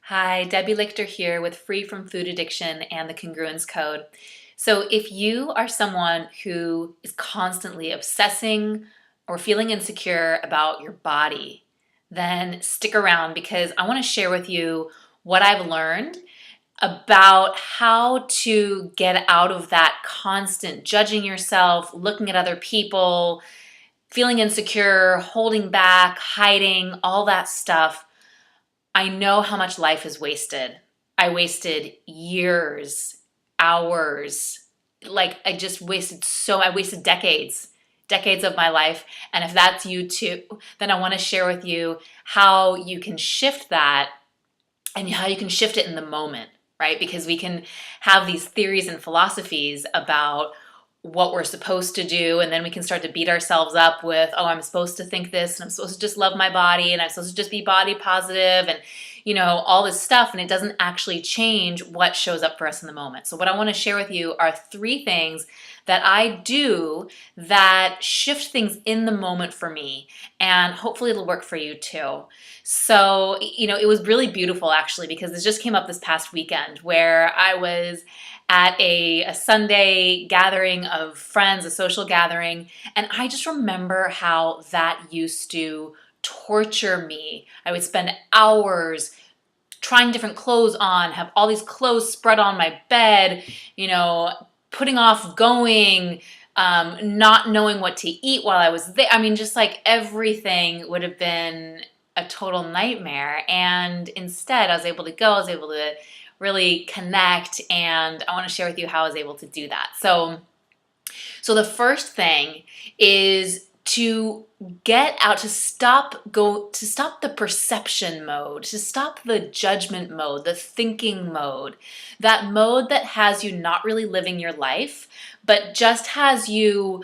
Hi, Debbie Lichter here with Free from Food Addiction and the Congruence Code. So if you are someone who is constantly obsessing or feeling insecure about your body, then stick around because I want to share with you what I've learned about how to get out of that constant judging yourself, looking at other people, feeling insecure, holding back, hiding, all that stuff. I know how much life is wasted. I wasted years, hours. I wasted decades of my life. And if that's you too, then I want to share with you how you can shift that and how you can shift it in the moment, right? Because we can have these theories and philosophies about what we're supposed to do, and then we can start to beat ourselves up with, oh, I'm supposed to think this, and I'm supposed to just love my body, and I'm supposed to just be body positive, and all this stuff, and it doesn't actually change what shows up for us in the moment. So what I want to share with you are 3 things that I do that shift things in the moment for me, and hopefully it'll work for you too. So, it was really beautiful actually, because this just came up this past weekend where I was at a Sunday gathering of friends, a social gathering, and I just remember how that used to torture me. I would spend hours trying different clothes on, have all these clothes spread on my bed, putting off going, not knowing what to eat while I was there. I mean, just like everything would have been a total nightmare. And instead, I was able to go, I was able to really connect, and I want to share with you how I was able to do that. So the first thing is to get out, to stop the perception mode, to stop the judgment mode, the thinking mode, that mode that has you not really living your life, but just has you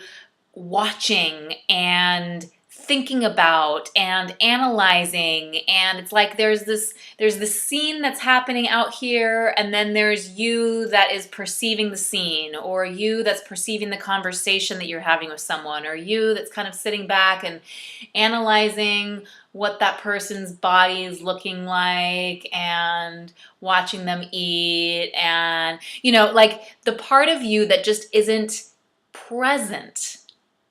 watching and thinking about and analyzing. And it's like there's this scene that's happening out here, and then there's you that is perceiving the scene, or you that's perceiving the conversation that you're having with someone, or you that's kind of sitting back and analyzing what that person's body is looking like and watching them eat, and like the part of you that just isn't present,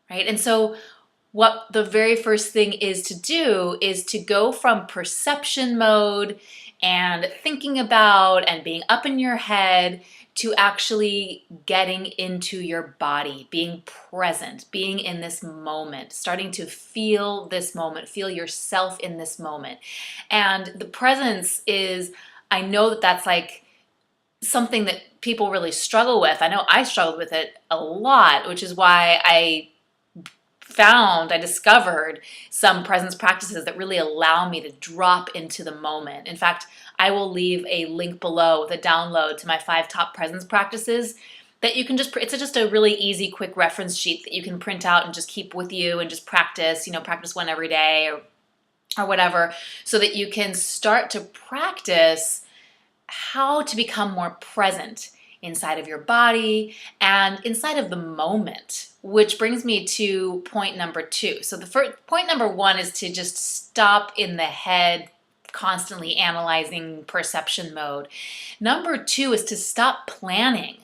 right? And so what the very first thing is to do is to go from perception mode and thinking about and being up in your head to actually getting into your body, being present, being in this moment, starting to feel this moment, feel yourself in this moment. And the presence is, I know that that's like something that people really struggle with. I know I struggled with it a lot, which is why I discovered some presence practices that really allow me to drop into the moment. In fact, I will leave a link below with a download to my 5 top presence practices that you can it's just a really easy, quick reference sheet that you can print out and just keep with you and just practice, practice one every day or whatever, so that you can start to practice how to become more present inside of your body and inside of the moment, which brings me to point number 2. So the first point number 1 is to just stop in the head, constantly analyzing perception mode. Number 2 is to stop planning.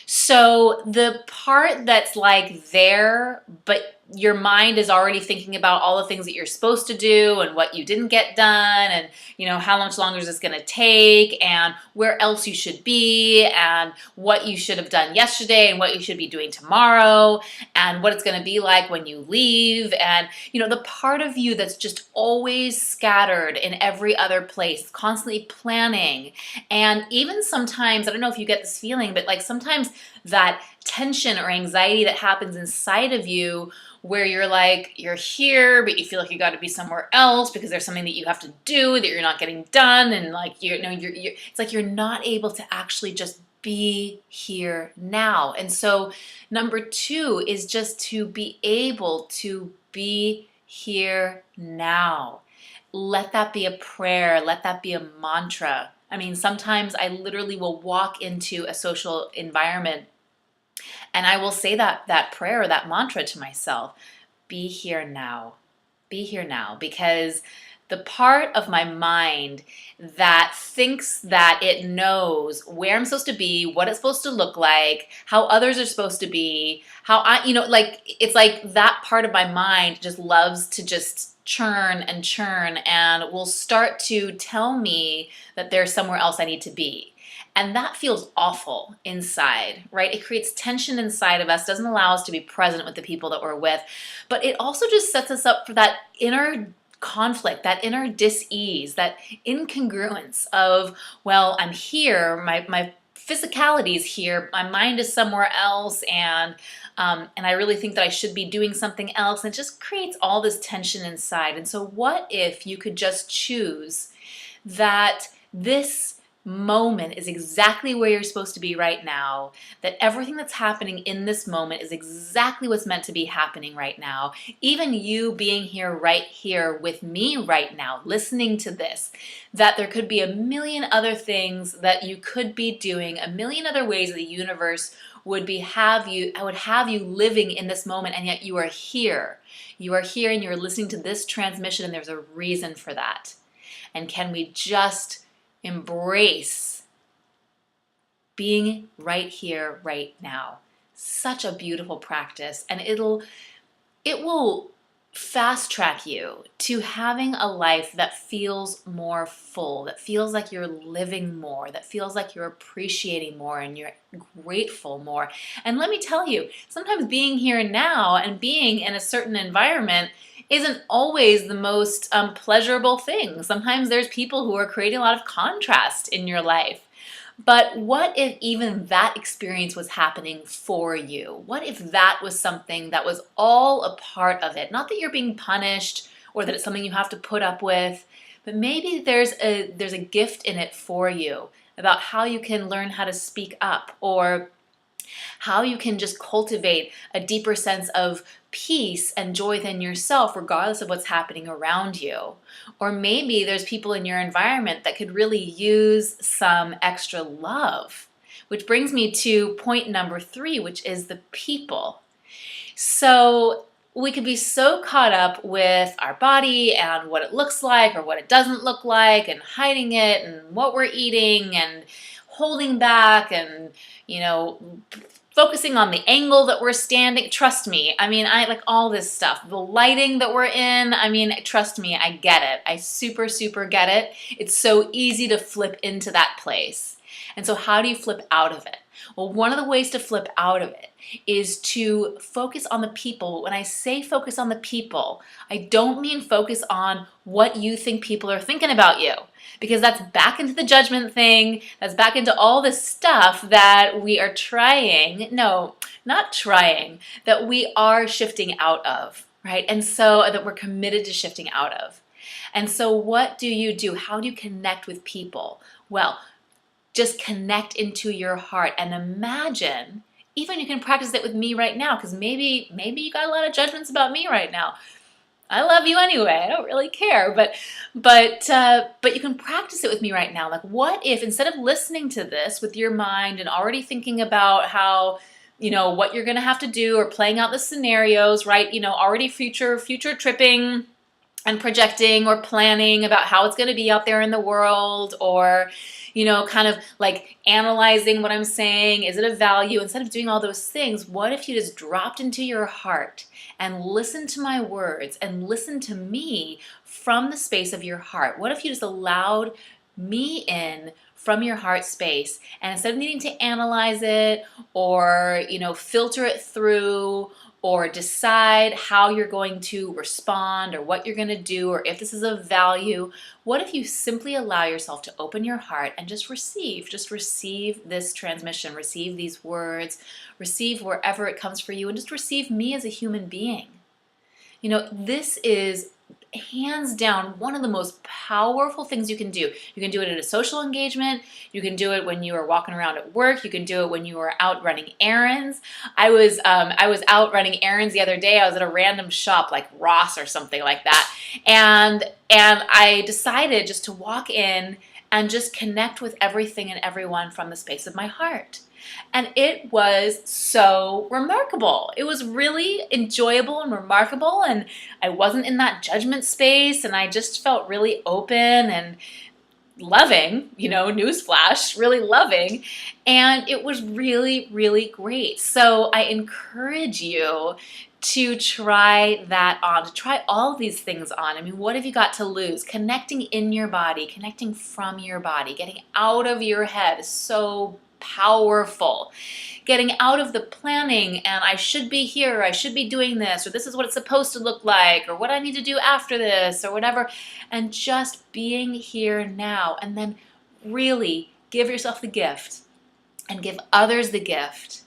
So the part that's like there, but your mind is already thinking about all the things that you're supposed to do and what you didn't get done, and how much longer is this going to take, and where else you should be, and what you should have done yesterday, and what you should be doing tomorrow, and what it's going to be like when you leave, and the part of you that's just always scattered in every other place, constantly planning. And even sometimes, I don't know if you get this feeling, but like sometimes that tension or anxiety that happens inside of you, where you're like, you're here, but you feel like you got to be somewhere else because there's something that you have to do that you're not getting done, and like it's like you're not able to actually just be here now. And so number 2 is just to be able to be here now. Let that be a prayer. Let that be a mantra. I mean, sometimes I literally will walk into a social environment and I will say that prayer or that mantra to myself, be here now. Be here now, because the part of my mind that thinks that it knows where I'm supposed to be, what it's supposed to look like, how others are supposed to be, how like, it's like that part of my mind just loves to just churn and will start to tell me that there's somewhere else I need to be. And that feels awful inside, right? It creates tension inside of us, doesn't allow us to be present with the people that we're with, but it also just sets us up for that inner conflict, that inner dis-ease, that incongruence of, well, I'm here, my physicality is here, my mind is somewhere else, and I really think that I should be doing something else, and it just creates all this tension inside. And so what if you could just choose that this moment is exactly where you're supposed to be right now, that everything that's happening in this moment is exactly what's meant to be happening right now, even you being right here with me right now, listening to this, that there could be a million other things that you could be doing, a million other ways that the universe would have you living in this moment, and yet you are here. You are here and you're listening to this transmission, and there's a reason for that. And can we just embrace being right here, right now? Such a beautiful practice, and it will fast track you to having a life that feels more full, that feels like you're living more, that feels like you're appreciating more and you're grateful more. And let me tell you, sometimes being here now and being in a certain environment isn't always the most pleasurable thing. Sometimes there's people who are creating a lot of contrast in your life. But what if even that experience was happening for you? What if that was something that was all a part of it? Not that you're being punished or that it's something you have to put up with, but maybe there's a gift in it for you about how you can learn how to speak up, or how you can just cultivate a deeper sense of peace and joy within yourself, regardless of what's happening around you. Or maybe there's people in your environment that could really use some extra love, which brings me to point number 3, which is the people. So we could be so caught up with our body and what it looks like or what it doesn't look like, and hiding it and what we're eating and holding back and, focusing on the angle that we're standing. Trust me, I like all this stuff. The lighting that we're in, trust me, I get it. I super, super get it. It's so easy to flip into that place. And so how do you flip out of it? Well, one of the ways to flip out of it is to focus on the people. When I say focus on the people, I don't mean focus on what you think people are thinking about you, because that's back into the judgment thing. That's back into all this stuff that we are that we are shifting out of, right? And so that we're committed to shifting out of. And so what do you do? How do you connect with people? Well, just connect into your heart and imagine. Even you can practice it with me right now, because maybe you got a lot of judgments about me right now. I love you anyway. I don't really care, but you can practice it with me right now. Like, what if instead of listening to this with your mind and already thinking about how, what you're going to have to do, or playing out the scenarios, right? Already future tripping and projecting or planning about how it's going to be out there in the world, or kind of like analyzing what I'm saying. Is it a value? Instead of doing all those things, what if you just dropped into your heart and listened to my words and listened to me from the space of your heart? What if you just allowed me in from your heart space, and instead of needing to analyze it or, filter it through, or decide how you're going to respond or what you're going to do, or if this is of value, what if you simply allow yourself to open your heart and just receive this transmission, receive these words, receive wherever it comes for you, and just receive me as a human being. This is hands down one of the most powerful things you can do. You can do it at a social engagement. You can do it when you are walking around at work. You can do it when you are out running errands. I was out running errands the other day. I was at a random shop like Ross or something like that, and I decided just to walk in and just connect with everything and everyone from the space of my heart. And it was so remarkable. It was really enjoyable and remarkable, and I wasn't in that judgment space, and I just felt really open and loving, newsflash, really loving. And it was really, really great. So I encourage you to try that on, to try all these things on. I mean, what have you got to lose? Connecting in your body, connecting from your body, getting out of your head is so powerful. Getting out of the planning and I should be here, I should be doing this, or this is what it's supposed to look like, or what I need to do after this, or whatever, and just being here now. And then really give yourself the gift and give others the gift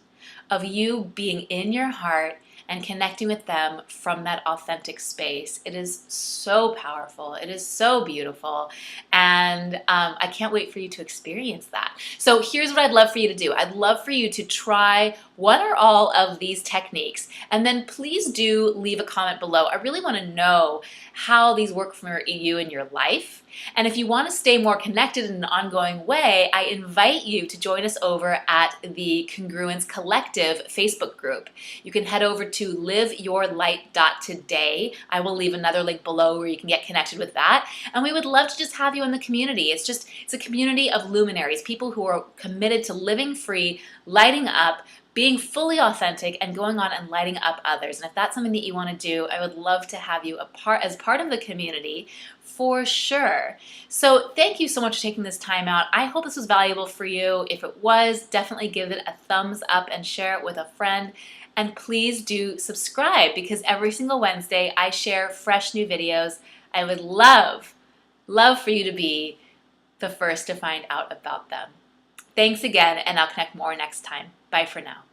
of you being in your heart and connecting with them from that authentic space. It is so powerful. It is so beautiful. And I can't wait for you to experience that. So here's what I'd love for you to do. I'd love for you to try one or all of these techniques. And then please do leave a comment below. I really want to know how these work for you in your life. And if you want to stay more connected in an ongoing way, I invite you to join us over at the Congruence Collective Facebook group. You can head over to liveyourlight.today. I will leave another link below where you can get connected with that. And we would love to just have you in the community. It's a community of luminaries, people who are committed to living free, lighting up, being fully authentic, and going on and lighting up others. And if that's something that you want to do, I would love to have you as part of the community for sure. So thank you so much for taking this time out. I hope this was valuable for you. If it was, definitely give it a thumbs up and share it with a friend. And please do subscribe, because every single Wednesday I share fresh new videos. I would love for you to be the first to find out about them. Thanks again, and I'll connect more next time. Bye for now.